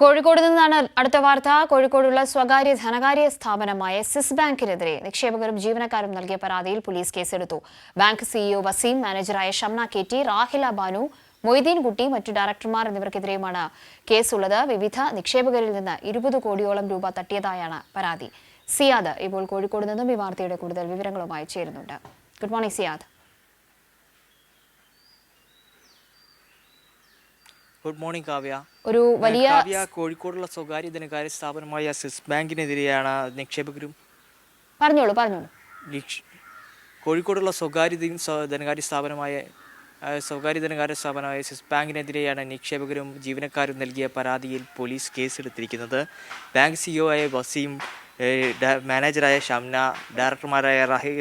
കോഴിക്കോട് നിന്നാണ് അടുത്ത വാർത്ത. കോഴിക്കോടുള്ള സ്വകാര്യ ധനകാര്യ സ്ഥാപനമായ സിസ് ബാങ്കിനെതിരെ നിക്ഷേപകരും ജീവനക്കാരും നൽകിയ പരാതിയിൽ പോലീസ് കേസെടുത്തു. ബാങ്ക് സിഇഒ വസീം, മാനേജറായ ഷംന കെ.ടി, റാഹില ബാനു, മൊയ്തീൻകുട്ടി, മറ്റു ഡയറക്ടർമാർ എന്നിവർക്കെതിരെയുമാണ് കേസുള്ളത്. വിവിധ നിക്ഷേപകരിൽ നിന്ന് 20 കോടിയോളം രൂപ തട്ടിയതായാണ് പരാതി. സിയാദ് ഇപ്പോൾ കോഴിക്കോട് നിന്നും ഈ വാർത്തയുടെ കൂടുതൽ വിവരങ്ങളുമായി ചേരുന്നുണ്ട്. Good morning Siyad. Good morning Kavya. ഒരു വലിയ കോഴിക്കോടുള്ള സ്വകാര്യ ധനകാര്യ സ്ഥാപനമായ സിസ് ബാങ്കിനെതിരെയാണ് നിക്ഷേപകരും കോഴിക്കോടുള്ള സ്വകാര്യ ധനകാര്യ സ്ഥാപനമായ സിസ് ബാങ്കിനെതിരെയാണ് നിക്ഷേപകരും ജീവനക്കാരും നൽകിയ പരാതിയിൽ പോലീസ് കേസെടുത്തിരിക്കുന്നത്. ബാങ്ക് സിഇഒ ആയ വസീം, മാനേജറായ ഷംന, ഡയറക്ടർമാരായ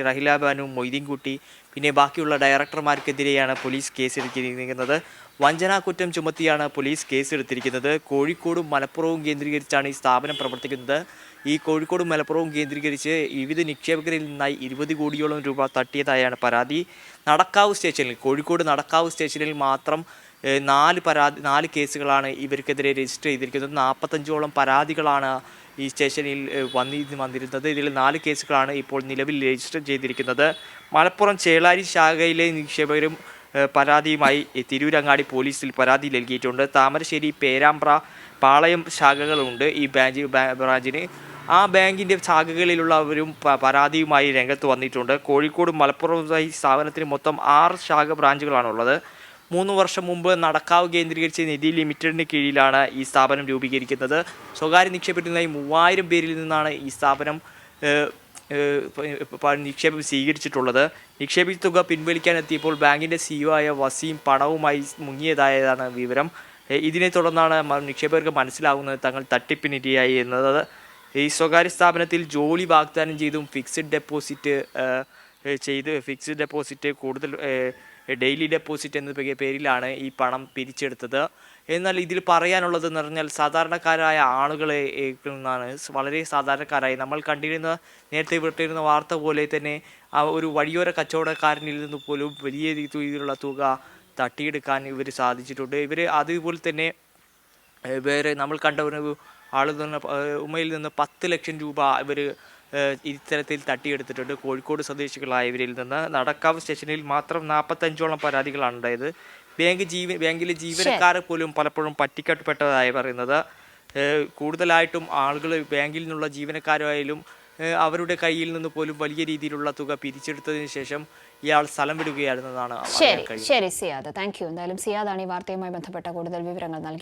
റഹില ബാനു, മൊയ്തീൻകുട്ടി, പിന്നെ ബാക്കിയുള്ള ഡയറക്ടർമാർക്കെതിരെയാണ് പോലീസ് കേസെടുത്തിരിക്കുന്നത്. വഞ്ചനാ കുറ്റം ചുമത്തിയാണ് പോലീസ് കേസെടുത്തിരിക്കുന്നത്. കോഴിക്കോടും മലപ്പുറവും കേന്ദ്രീകരിച്ചാണ് ഈ സ്ഥാപനം പ്രവർത്തിക്കുന്നത്. ഈ കോഴിക്കോടും മലപ്പുറവും കേന്ദ്രീകരിച്ച് വിവിധ നിക്ഷേപകരിൽ നിന്നായി 20 കോടിയോളം രൂപ തട്ടിയതായാണ് പരാതി. കോഴിക്കോട് നടക്കാവ് സ്റ്റേഷനിൽ മാത്രം 4 കേസുകളാണ് ഇവർക്കെതിരെ രജിസ്റ്റർ ചെയ്തിരിക്കുന്നത്. 45ഓളം പരാതികളാണ് ഈ സ്റ്റേഷനിൽ വന്നിരുന്നത്. ഇതിൽ 4 കേസുകളാണ് ഇപ്പോൾ നിലവിൽ രജിസ്റ്റർ ചെയ്തിരിക്കുന്നത്. മലപ്പുറം ചേളാരി ശാഖയിലെ നിക്ഷേപകരും പരാതിയുമായി തിരൂരങ്ങാടി പോലീസിൽ പരാതി നൽകിയിട്ടുണ്ട്. താമരശ്ശേരി, പേരാമ്പ്ര, പാളയം ശാഖകളുണ്ട് ഈ ബ്രാഞ്ചിന്. ആ ബാങ്കിൻ്റെ ശാഖകളിലുള്ളവരും പരാതിയുമായി രംഗത്ത് വന്നിട്ടുണ്ട്. കോഴിക്കോട് മലപ്പുറം സ്ഥാപനത്തിന് മൊത്തം 6 ബ്രാഞ്ചുകളാണുള്ളത്. 3 വർഷം മുമ്പ് നടക്കാവ് കേന്ദ്രീകരിച്ച് നിധി ലിമിറ്റഡിന് കീഴിലാണ് ഈ സ്ഥാപനം രൂപീകരിക്കുന്നത്. സ്വകാര്യ നിക്ഷേപത്തിനായി 3000 പേരിൽ നിന്നാണ് ഈ സ്ഥാപനം നിക്ഷേപം സ്വീകരിച്ചിട്ടുള്ളത്. നിക്ഷേപിച്ച തുക പിൻവലിക്കാനെത്തിയപ്പോൾ ബാങ്കിൻ്റെ സിഇഒ ആയ വസീം പണവുമായി മുങ്ങിയതായതാണ് വിവരം. ഇതിനെ തുടർന്നാണ് നിക്ഷേപകർക്ക് മനസ്സിലാകുന്നത് തങ്ങൾ തട്ടിപ്പിനിരയായി എന്നത്. ഈ സ്വകാര്യ സ്ഥാപനത്തിൽ ജോലി വാഗ്ദാനം ചെയ്തും ഫിക്സഡ് ഡെപ്പോസിറ്റ് കൂടുതൽ ഡെയിലി ഡെപ്പോസിറ്റ് എന്ന പേരിലാണ് ഈ പണം പിരിച്ചെടുത്തത്. എന്നാൽ ഇതിൽ പറയാനുള്ളതെന്ന് പറഞ്ഞാൽ സാധാരണക്കാരായ ആളുകളെ നിന്നാണ്, വളരെ സാധാരണക്കാരായി നമ്മൾ നേരത്തെ വിട്ടിരുന്ന വാർത്ത പോലെ തന്നെ ഒരു വഴിയോര കച്ചവടക്കാരനിൽ നിന്ന് പോലും വലിയ രീതിയിലുള്ള തുക തട്ടിയെടുക്കാൻ ഇവർ സാധിച്ചിട്ടുണ്ട്. ഇവർ അതുപോലെ തന്നെ വേറെ നമ്മൾ കണ്ട ഒരു ആളിൽ നിന്ന് ഉമ്മയിൽ നിന്ന് 10 ലക്ഷം രൂപ ഇവർ ഇത്തരത്തിൽ തട്ടിയെടുത്തിട്ടുണ്ട്. കോഴിക്കോട് സ്വദേശികളായവരിൽ നിന്ന്. നടക്കാവ് സ്റ്റേഷനിൽ മാത്രം 45ഓളം പരാതികളാണ് ഉണ്ടായത്. ബാങ്കിലെ ജീവനക്കാർ പോലും പലപ്പോഴും പറ്റിക്കപ്പെട്ടതായി പറയുന്നത്. കൂടുതലായിട്ടും ആളുകൾ ബാങ്കിൽ നിന്നുള്ള ജീവനക്കാരായാലും അവരുടെ കയ്യിൽ നിന്ന് പോലും വലിയ രീതിയിലുള്ള തുക പിരിച്ചെടുത്തതിന് ശേഷം ഇയാൾ സ്ഥലം വിടുകയായിരുന്നതാണ്. ശരി സിയാദ്, താങ്ക് യു. എന്തായാലും സിയാദാണ് ഈ വാർത്തയുമായി ബന്ധപ്പെട്ട കൂടുതൽ വിവരങ്ങൾ നൽകി.